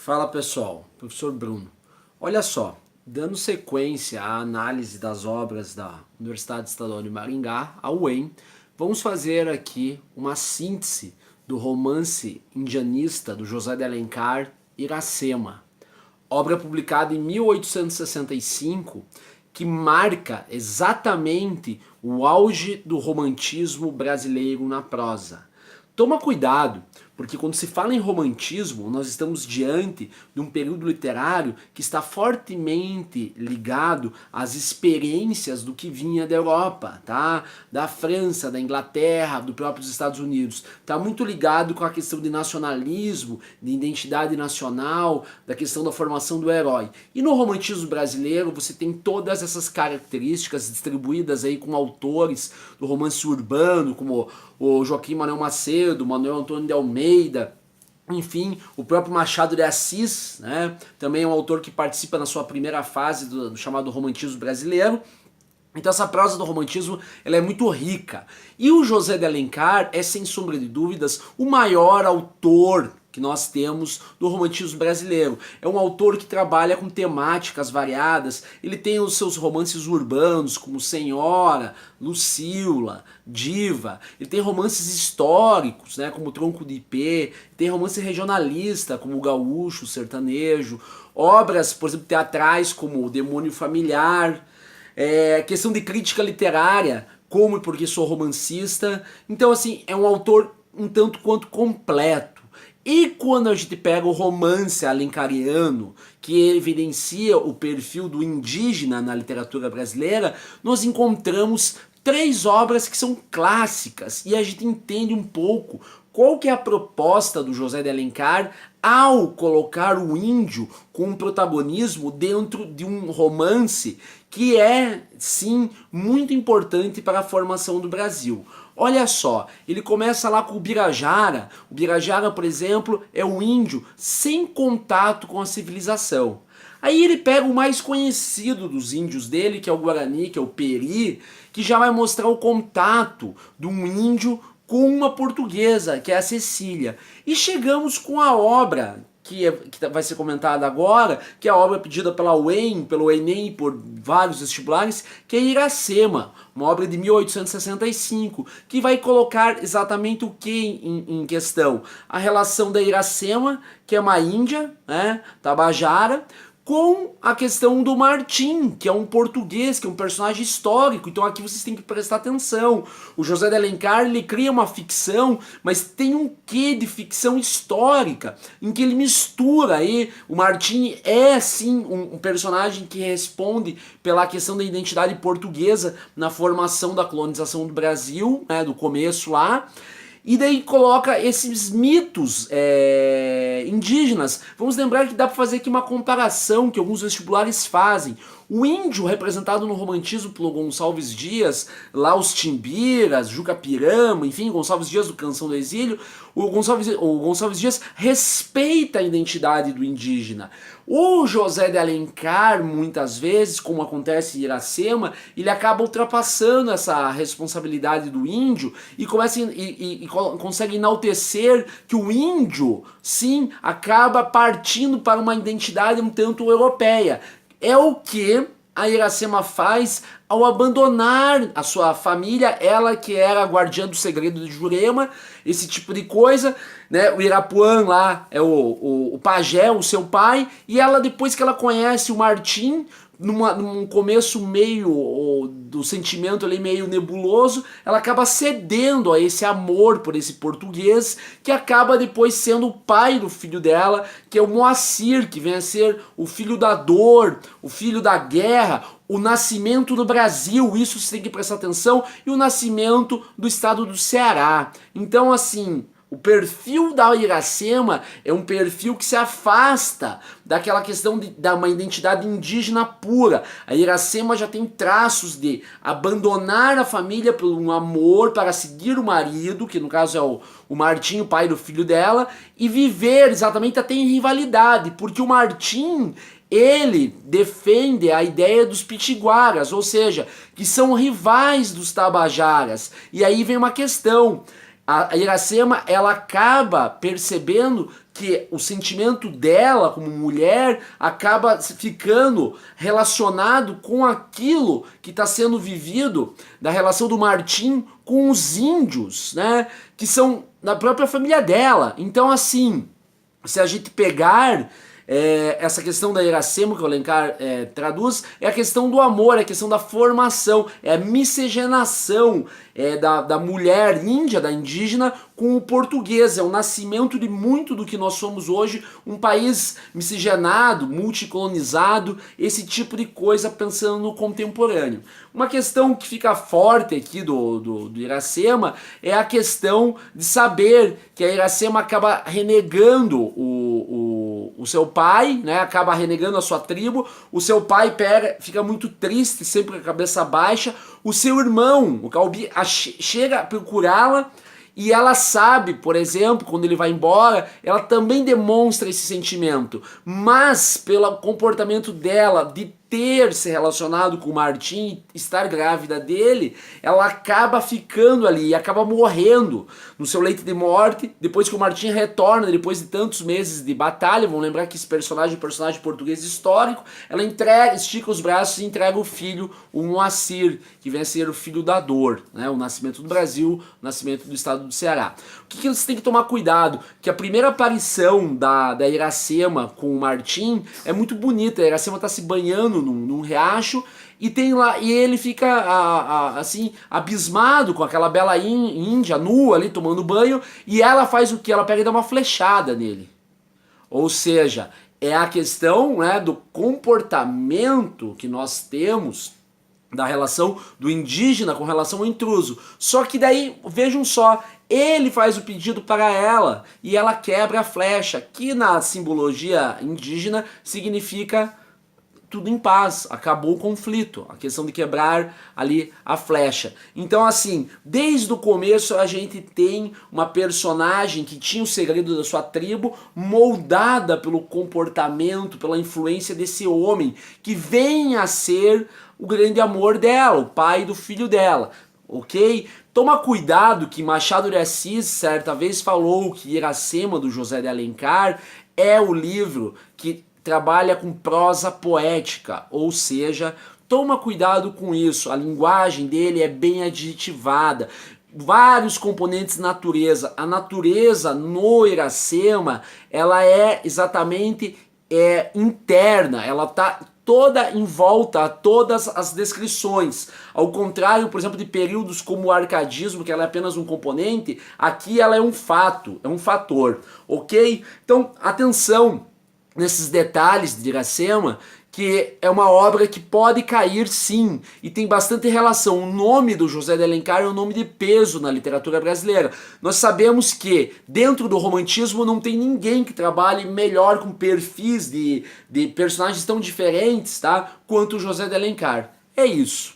Fala pessoal, professor Bruno. Olha só, dando sequência à análise das obras da Universidade Estadual de Maringá, a UEM, vamos fazer aqui uma síntese do romance indianista do José de Alencar, Iracema, obra publicada em 1865, que marca exatamente o auge do romantismo brasileiro na prosa. Toma cuidado, porque quando se fala em romantismo, nós estamos diante de um período literário que está fortemente ligado às experiências do que vinha da Europa, tá? Da França, da Inglaterra, dos próprios Estados Unidos. Está muito ligado com a questão de nacionalismo, de identidade nacional, da questão da formação do herói. E no romantismo brasileiro você tem todas essas características distribuídas aí com autores do romance urbano, como o Joaquim Manuel Macedo, Manuel Antônio de Almeida, enfim, o próprio Machado de Assis, né? Também é um autor que participa na sua primeira fase do chamado romantismo brasileiro. Então essa prosa do romantismo ela é muito rica. E o José de Alencar é, sem sombra de dúvidas, o maior autor que nós temos do romantismo brasileiro. É um autor que trabalha com temáticas variadas. Ele tem os seus romances urbanos, como Senhora, Lucila, Diva. Ele tem romances históricos, né, como Tronco de Ipê. Tem romance regionalista, como o Gaúcho, o Sertanejo. Obras, por exemplo, teatrais, como O Demônio Familiar. Questão de crítica literária, como e porque sou romancista. Então, assim, é um autor um tanto quanto completo. E quando a gente pega o romance alencariano, que evidencia o perfil do indígena na literatura brasileira, nós encontramos três obras que são clássicas e a gente entende um pouco qual que é a proposta do José de Alencar ao colocar o índio com um protagonismo dentro de um romance que é, sim, muito importante para a formação do Brasil. Olha só, ele começa lá com o Birajara. O Birajara, por exemplo, é o índio sem contato com a civilização. Aí ele pega o mais conhecido dos índios dele, que é o Guarani, que é o Peri, que já vai mostrar o contato de um índio com uma portuguesa, que é a Cecília. E chegamos com a obra que vai ser comentada agora, que é a obra pedida pela UEM, pelo Enem e por vários vestibulares, que é Iracema, uma obra de 1865, que vai colocar exatamente o que em questão? A relação da Iracema, que é uma índia, né, Tabajara, com a questão do Martim, que é um português, que é um personagem histórico. Então aqui vocês têm que prestar atenção. O José de Alencar, ele cria uma ficção, mas tem um quê de ficção histórica, em que ele mistura aí. O Martim é sim um personagem que responde pela questão da identidade portuguesa na formação da colonização do Brasil, né, do começo lá. E daí coloca esses mitos indígenas. Vamos lembrar que dá para fazer aqui uma comparação que alguns vestibulares fazem. O índio, representado no romantismo pelo Gonçalves Dias, lá os Timbiras, Juca Pirama, enfim, Gonçalves Dias do Canção do Exílio, o Gonçalves Dias respeita a identidade do indígena. O José de Alencar, muitas vezes, como acontece em Iracema, ele acaba ultrapassando essa responsabilidade do índio e consegue enaltecer que o índio, sim, acaba partindo para uma identidade um tanto europeia. É o que a Iracema faz ao abandonar a sua família, ela que era a guardiã do segredo de Jurema, esse tipo de coisa, né? O Irapuã lá é o pajé, o seu pai, e ela, depois que ela conhece o Martim, num começo meio do sentimento ali meio nebuloso, ela acaba cedendo a esse amor por esse português, que acaba depois sendo o pai do filho dela, que é o Moacir, que vem a ser o filho da dor, o filho da guerra, o nascimento do Brasil, isso você tem que prestar atenção, e o nascimento do estado do Ceará. Então, assim, o perfil da Iracema é um perfil que se afasta daquela questão de uma identidade indígena pura. A Iracema já tem traços de abandonar a família por um amor para seguir o marido, que no caso é o Martim, o pai do filho dela, e viver exatamente até em rivalidade, porque o Martim, ele defende a ideia dos pitiguaras, ou seja, que são rivais dos tabajaras. E aí vem uma questão. A Iracema, ela acaba percebendo que o sentimento dela como mulher acaba ficando relacionado com aquilo que está sendo vivido da relação do Martim com os índios, né, que são da própria família dela. Então, assim, se a gente pegar essa questão da Iracema que o Alencar traduz, é a questão do amor, é a questão da formação, é a miscigenação da mulher índia, da indígena, com o português. É o nascimento de muito do que nós somos hoje, um país miscigenado, multicolonizado, esse tipo de coisa pensando no contemporâneo. Uma questão que fica forte aqui do Iracema é a questão de saber que a Iracema acaba renegando o seu pai, né, acaba renegando a sua tribo, o seu pai fica muito triste, sempre com a cabeça baixa, o seu irmão, o Calbi, chega a procurá-la e ela sabe, por exemplo, quando ele vai embora, ela também demonstra esse sentimento, mas pelo comportamento dela de ter se relacionado com o Martim, estar grávida dele, ela acaba ficando ali e acaba morrendo no seu leito de morte, depois que o Martim retorna, depois de tantos meses de batalha. Vamos lembrar que esse personagem é um personagem português histórico. Ela estica os braços e entrega o filho, o Moacir, que vem a ser o filho da dor, né? O nascimento do Brasil, o nascimento do estado do Ceará. O que você tem que tomar cuidado? Que a primeira aparição da Iracema com o Martim é muito bonita. A Iracema está se banhando num riacho e tem lá, e ele fica assim abismado com aquela bela índia nua ali tomando banho, e ela faz o que? Ela pega e dá uma flechada nele. Ou seja, é a questão, né, do comportamento que nós temos da relação do indígena com relação ao intruso. Só que daí, vejam só, ele faz o pedido para ela e ela quebra a flecha, que na simbologia indígena significa tudo em paz, acabou o conflito, a questão de quebrar ali a flecha. Então, assim, desde o começo a gente tem uma personagem que tinha o segredo da sua tribo, moldada pelo comportamento, pela influência desse homem, que vem a ser o grande amor dela, o pai do filho dela, ok? Toma cuidado que Machado de Assis certa vez falou que Iracema, do José de Alencar, é o livro que trabalha com prosa poética, ou seja, toma cuidado com isso, a linguagem dele é bem adjetivada, vários componentes natureza. A natureza no Iracema, ela é exatamente interna, ela está toda em volta a todas as descrições. Ao contrário, por exemplo, de períodos como o arcadismo, que ela é apenas um componente, aqui ela é um fato, é um fator, ok? Então, atenção nesses detalhes de Iracema, que é uma obra que pode cair sim, e tem bastante relação. O nome do José de Alencar é um nome de peso na literatura brasileira. Nós sabemos que dentro do romantismo não tem ninguém que trabalhe melhor com perfis de personagens tão diferentes, tá, quanto o José de Alencar. É isso.